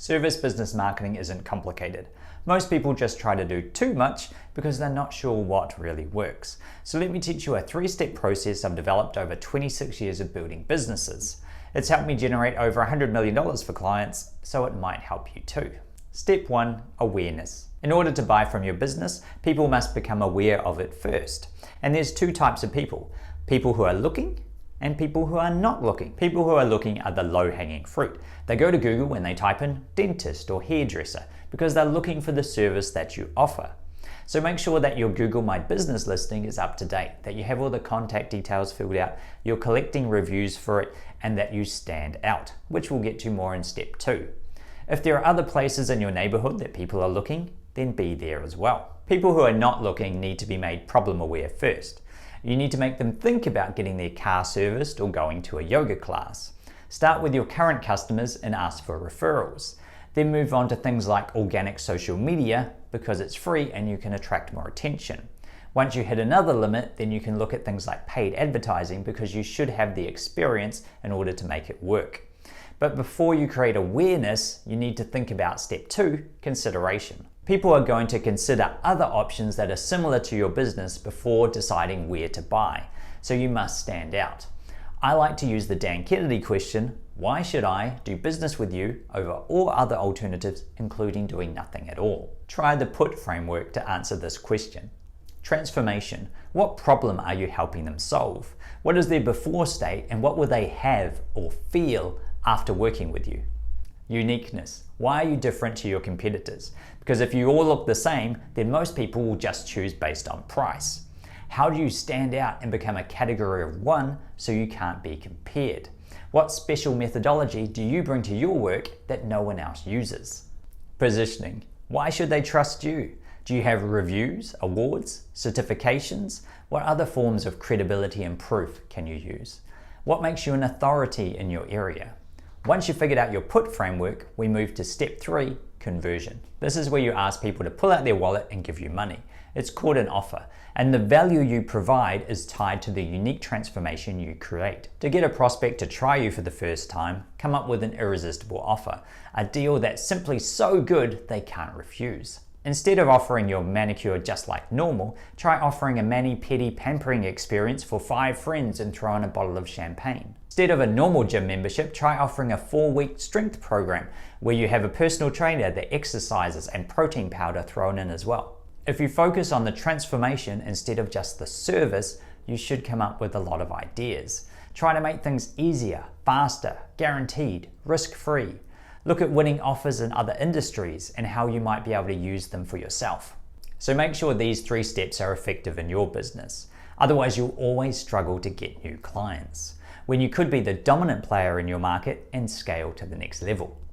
Service business marketing isn't complicated. Most people just try to do too much because they're not sure what really works. So let me teach you a 3-step process I've developed over 26 years of building businesses. It's helped me generate over $100 million for clients, so it might help you too. Step 1, awareness. In order to buy from your business, people must become aware of it first. And there's 2 types of people. People who are looking and people who are not looking. People who are looking are the low-hanging fruit. They go to Google when they type in dentist or hairdresser because they're looking for the service that you offer. So make sure that your Google My Business listing is up to date, that you have all the contact details filled out, you're collecting reviews for it, and that you stand out, which we'll get to more in step 2. If there are other places in your neighborhood that people are looking, then be there as well. People who are not looking need to be made problem aware first. You need to make them think about getting their car serviced or going to a yoga class. Start with your current customers and ask for referrals. Then move on to things like organic social media because it's free and you can attract more attention. Once you hit another limit, then you can look at things like paid advertising because you should have the experience in order to make it work. But before you create awareness, you need to think about step 2, consideration. People are going to consider other options that are similar to your business before deciding where to buy, so you must stand out. I like to use the Dan Kennedy question, why should I do business with you over all other alternatives, including doing nothing at all? Try the PUT framework to answer this question. Transformation. What problem are you helping them solve? What is their before state and what will they have or feel after working with you? Uniqueness. Why are you different to your competitors? Because if you all look the same, then most people will just choose based on price. How do you stand out and become a category of one so you can't be compared? What special methodology do you bring to your work that no one else uses? Positioning. Why should they trust you? Do you have reviews, awards, certifications? What other forms of credibility and proof can you use? What makes you an authority in your area? Once you've figured out your PUT framework, we move to step 3, conversion. This is where you ask people to pull out their wallet and give you money. It's called an offer, and the value you provide is tied to the unique transformation you create. To get a prospect to try you for the first time, come up with an irresistible offer, a deal that's simply so good they can't refuse. Instead of offering your manicure just like normal, try offering a mani-pedi pampering experience for 5 friends and throw in a bottle of champagne. Instead of a normal gym membership, try offering a 4-week strength program where you have a personal trainer that exercises and protein powder thrown in as well. If you focus on the transformation instead of just the service, you should come up with a lot of ideas. Try to make things easier, faster, guaranteed, risk-free. Look at winning offers in other industries and how you might be able to use them for yourself. So make sure these 3 steps are effective in your business. Otherwise, you'll always struggle to get new clients, when you could be the dominant player in your market and scale to the next level.